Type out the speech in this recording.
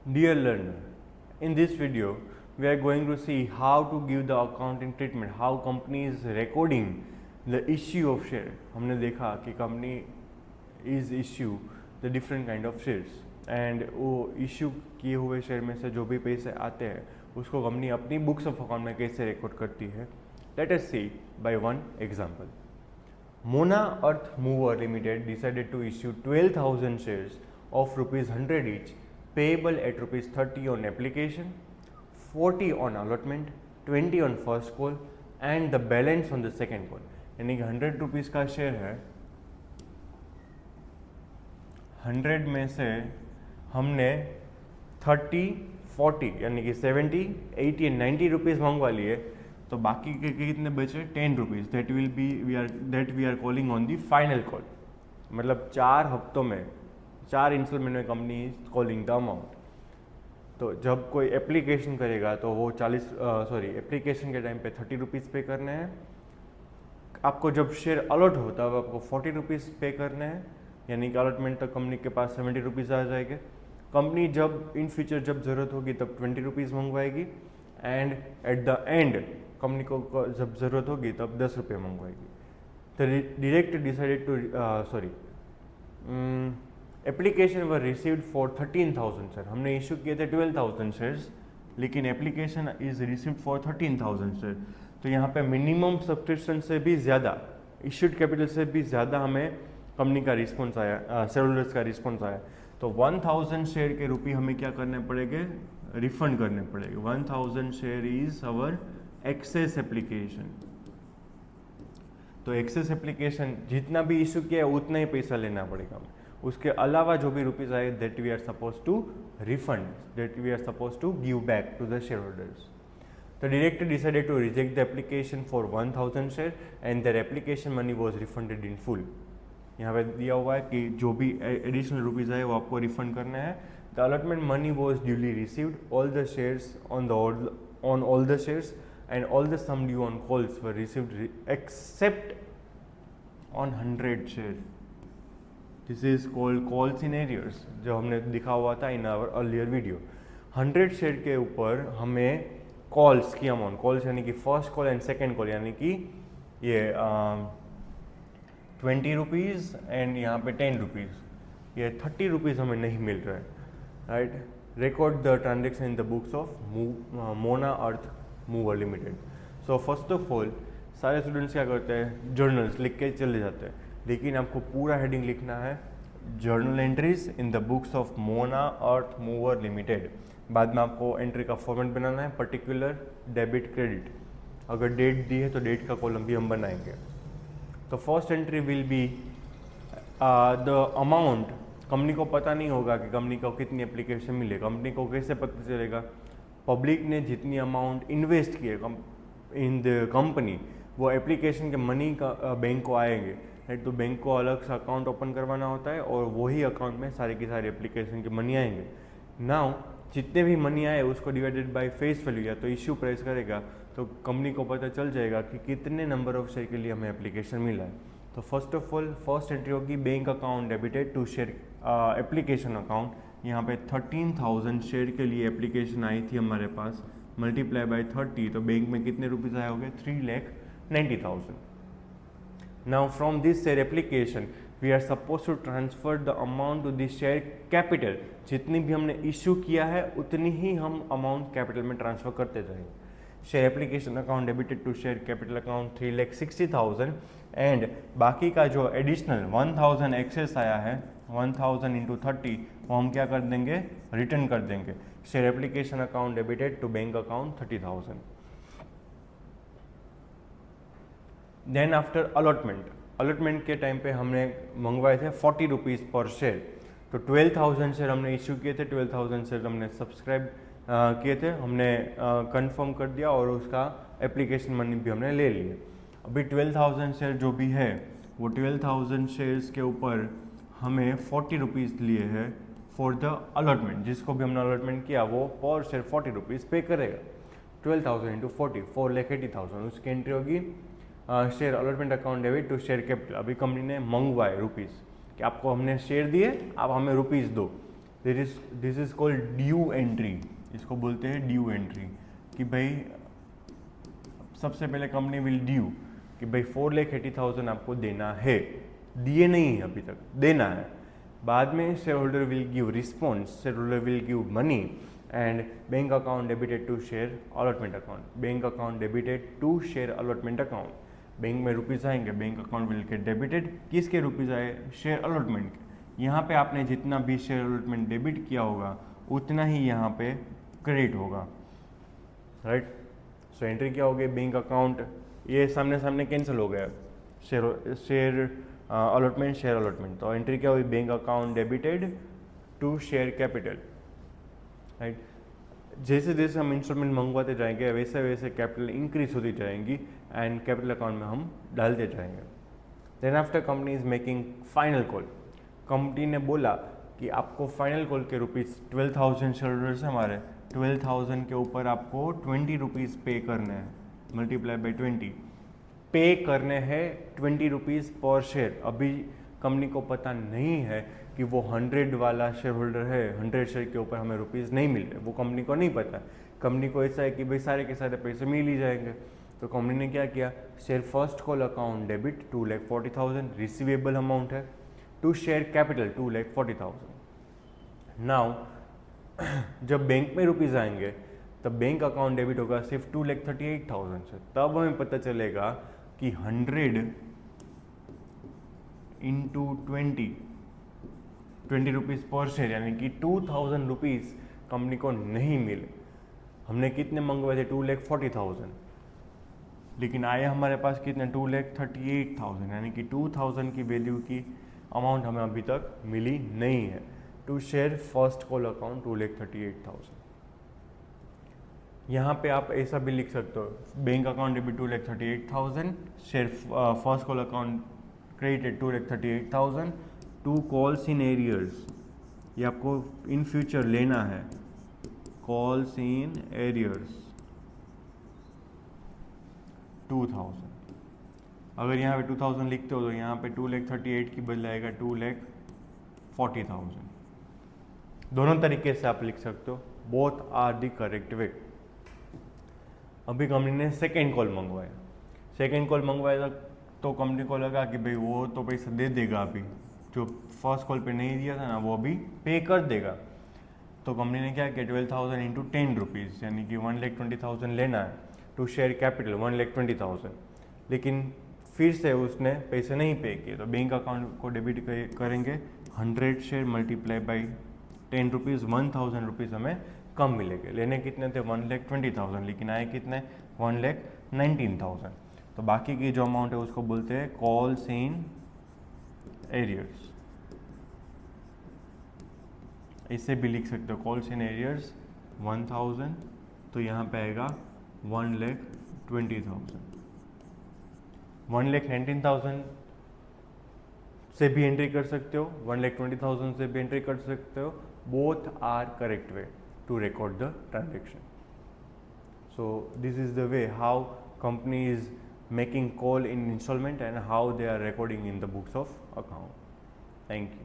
Dear learner, in this video we are going to see how to give the accounting treatment, how company is recording the issue of share. हमने देखा कि company is issue the different kind of shares and वो issue किए हुए share में से जो भी पैसे आते हैं उसको कंपनी अपनी बुक्स ऑफ अकाउंट में कैसे रिकॉर्ड करती है. Let us see by one example. Mona Earth Mover Limited decided to issue 12,000 shares of rupees 100 each, payable at rupees 30 on application, 40 on allotment, 20 on first call and the balance on the second call. यानी कि 100 rupees का share है, 100 में से हमने 30, 40 यानी कि 70, 80 and 90 rupees मंगवा लिए, तो बाकी के कितने बचे 10 rupees. That will be we are calling on the final call. मतलब 4 हफ्तों में 4 इंस्टॉलमेंट में company is calling the amount. तो जब कोई एप्लीकेशन करेगा तो वो एप्लीकेशन के टाइम पे 30 रुपीज़ पे करने हैं. आपको जब शेयर अलॉट होता है आपको 40 रुपीज़ पे करने हैं, यानी कि अलॉटमेंट तक कंपनी के पास 70 रुपीज़ आ जाएंगे. कंपनी जब इन फ्यूचर जब ज़रूरत होगी तब 20 रुपीज़ मंगवाएगी and at the end company को जब ज़रूरत होगी तब 10 रुपये मंगवाएगी. तो direct decided to application were received for 13,000 share. हमने इशू किए थे 12,000 शेयर्स, लेकिन application is received for 13,000 share. तो यहाँ पे मिनिमम सब्सक्रिप्शन से भी ज़्यादा, इश्यूड कैपिटल से भी ज़्यादा हमें कंपनी का रिस्पॉन्स आया, शेयर होल्डर्स का रिस्पॉन्स आया. तो 1,000 शेयर के रुपये हमें क्या करने पड़ेंगे, रिफंड करने पड़ेंगे. 1,000 share is our excess application. तो एक्सेस एप्लीकेशन जितना भी इशू किया है उतना ही पैसा लेना पड़ेगा. उसके अलावा जो भी रुपीज़ आए that we are suppose to refund, that we are suppose to give back to the share holders. The director decided to reject the application for 1,000 share and their application money was refunded in full. यहाँ पे दिया हुआ है कि जो भी additional rupees आए वो आपको रिफंड करना है. The allotment money was duly received. All the shares on all the shares and all the sum due on calls were received except on 100 share. This is called calls in arrears, जो हमने दिखा हुआ था in our earlier video. 100 share के ऊपर हमें calls की amount, calls यानी कि first call and second call, यानी कि ये 20 रुपीज़ एंड यहाँ पे 10 रुपीज़, ये 30 रुपीज़ हमें नहीं मिल रहा है. Right. Record the transaction in the books of Mona Earth Mover limited. So first of all सारे स्टूडेंट्स क्या करते हैं, जर्नल्स लिख के चले जाते हैं, लेकिन आपको पूरा हेडिंग लिखना है journal entries in the books of Mona Earth Mover limited. बाद में आपको एंट्री का फॉर्मेट बनाना है, पर्टिकुलर, डेबिट, क्रेडिट. अगर डेट दी है तो डेट का कॉलम भी हम बनाएंगे. तो first entry will be the amount. Company को पता नहीं होगा कि कंपनी को कितनी एप्लीकेशन मिले. कंपनी को कैसे पता चलेगा, पब्लिक ने जितनी अमाउंट इन्वेस्ट की है इन द कंपनी वो एप्लीकेशन के मनी का बैंक को आएंगे. राइट. तो बैंक को अलग से अकाउंट ओपन करवाना होता है और वही अकाउंट में सारे की सारी एप्लीकेशन के मनी आएंगे. नाउ जितने भी मनी आए उसको डिवाइडेड बाय फेस वैल्यू या तो इश्यू प्राइस करेगा, तो कंपनी को पता चल जाएगा कि कितने नंबर ऑफ शेयर के लिए हमें एप्लीकेशन मिला है. तो first of all first entry होगी bank account debited to share application account. यहाँ पे 13,000 शेयर के लिए एप्लीकेशन आई थी हमारे पास, मल्टीप्लाई बाय 30, तो बैंक में कितने रुपीज़ आए होंगे, 3,90,000. Now from this share application we are suppose to transfer the amount to this share capital. जितनी भी हमने इशू किया है उतनी ही हम अमाउंट कैपिटल में ट्रांसफर करते जाएंगे. Share application account debited to share capital account 3,60,000 and बाकी का जो एडिशनल 1,000 एक्सेस आया है 1,000 इंटू 30 वो हम क्या कर देंगे, रिटर्न कर देंगे. Share application account debited to bank account 30,000. Then after allotment के टाइम पे हमने मंगवाए थे 40 रुपीज़ पर शेयर. तो 12,000 शेयर हमने इशू किए थे, 12,000 शेयर हमने सब्सक्राइब किए थे, हमने कंफर्म कर दिया और उसका एप्लीकेशन मनी भी हमने ले लिए. अभी 12,000 शेयर जो भी है वो 12,000 शेयर्स के ऊपर हमें 40 रुपीज़ लिए हैं फॉर द अलॉटमेंट. जिसको भी हमने अलॉटमेंट किया वो पर शेयर 40 रुपीज़ पे करेगा. 12,000 इंटू 40, 4,80,000 उसकी एंट्री होगी share allotment account debit to share capital. अभी कंपनी ने मंगवाए रुपीज़ कि आपको हमने शेयर दिए, आप हमें रुपीज़ दो, this is called due entry, इसको बोलते हैं ड्यू एंट्री, कि भाई सबसे पहले कंपनी विल ड्यू कि भाई 4,80,000 आपको देना है, दिए नहीं है अभी तक, देना है। बाद में share holder will give response, share holder will give money and bank account debited to share allotment account, bank account debited to share allotment account, bank में रुपीज़ आएंगे, bank account will get debited, किसके rupees आए, share allotment के। यहाँ पे आपने जितना भी शेयर अलॉटमेंट डेबिट किया होगा उतना ही यहाँ पे क्रेडिट होगा, राइट। सो एंट्री क्या हो गई, बैंक अकाउंट, ये सामने सामने कैंसिल हो गया, शेयर अलॉटमेंट शेयर अलॉटमेंट, तो एंट्री क्या हुई, bank account debited to share capital, right. जैसे जैसे हम इंस्टॉलमेंट मंगवाते जाएंगे वैसे वैसे कैपिटल इंक्रीज होती जाएंगी एंड कैपिटल अकाउंट में हम डालते जाएंगे। Then after company is making final call, company ने बोला कि आपको फाइनल कॉल के रुपीज़ 12,000 शेयर होल्डर्स हमारे, 12,000 के ऊपर आपको 20 रुपीज़ पे करने हैं, मल्टीप्लाई बाई 20, पे करने हैं 20 रुपीज़ पर शेयर। अभी कंपनी को पता नहीं है कि वो 100 वाला शेयर होल्डर है, 100 शेयर के ऊपर हमें रुपीज़ नहीं मिल रहे, वो कंपनी को नहीं पता। कंपनी को ऐसा है कि भाई सारे के सारे पैसे मिल ही जाएंगे, तो कंपनी ने क्या किया, share first call account debit 2,40,000 receivable amount है, टू शेयर कैपिटल 2,40,000। नाउ जब बैंक में रुपीज़ आएंगे तब बैंक अकाउंट डेबिट होगा सिर्फ 2,38,000 से, तब हमें पता चलेगा कि 100 इंटू 20 रुपीज़ पर शेयर, यानी कि 2,000 रुपीज़ कंपनी को नहीं मिले। हमने कितने मंगवाए थे, 2,40,000, लेकिन आए हमारे पास कितने, 2,38,000, यानी कि 2,000 की वैल्यू की अमाउंट हमें अभी तक मिली नहीं है। To share first call account 2,38,000। यहाँ पे आप ऐसा भी लिख सकते हो, bank account debit 2,38,000, share first call account credited 2,38,000, to calls in arrears, ये आपको इन फ्यूचर लेना है, कॉल्स इन एरियर्स 2,000। अगर यहाँ पे 2,000 लिखते हो तो यहाँ पे 2,38,000 की बदले आएगा 2,40,000। दोनों तरीके से आप लिख सकते हो, both are the correct way. अभी कंपनी ने सेकेंड कॉल मंगवाया, सेकेंड कॉल मंगवाया तो कंपनी को लगा कि भाई वो तो पैसा दे देगा, अभी जो फर्स्ट कॉल पे नहीं दिया था ना वो अभी पे कर देगा। तो कंपनी ने क्या किया, 12,000 इंटू 10 रुपीज़, यानी कि 1,20,000 लेना है, टू शेयर कैपिटल 1,20,000। लेकिन फिर से उसने पैसे नहीं पे किए, तो बैंक अकाउंट को डेबिट करेंगे, 100 share multiply by 10 rupees, 1,000 rupees हमें कम मिलेंगे। लेने कितने थे, 1,20,000, लेकिन आए कितने, 1,19,000। तो बाकी की जो अमाउंट है उसको बोलते हैं कॉल्स इन एरियर्स, इससे भी लिख सकते हो, कॉल्स इन एरियर्स 1,000, तो यहाँ पे आएगा 1,20,000। 1,19,000 से भी एंट्री कर सकते हो, 1,20,000 से भी एंट्री कर सकते हो, both are correct way to record the transaction. So this is the way how company is making call in installment and how they are recording in the books of account. Thank you.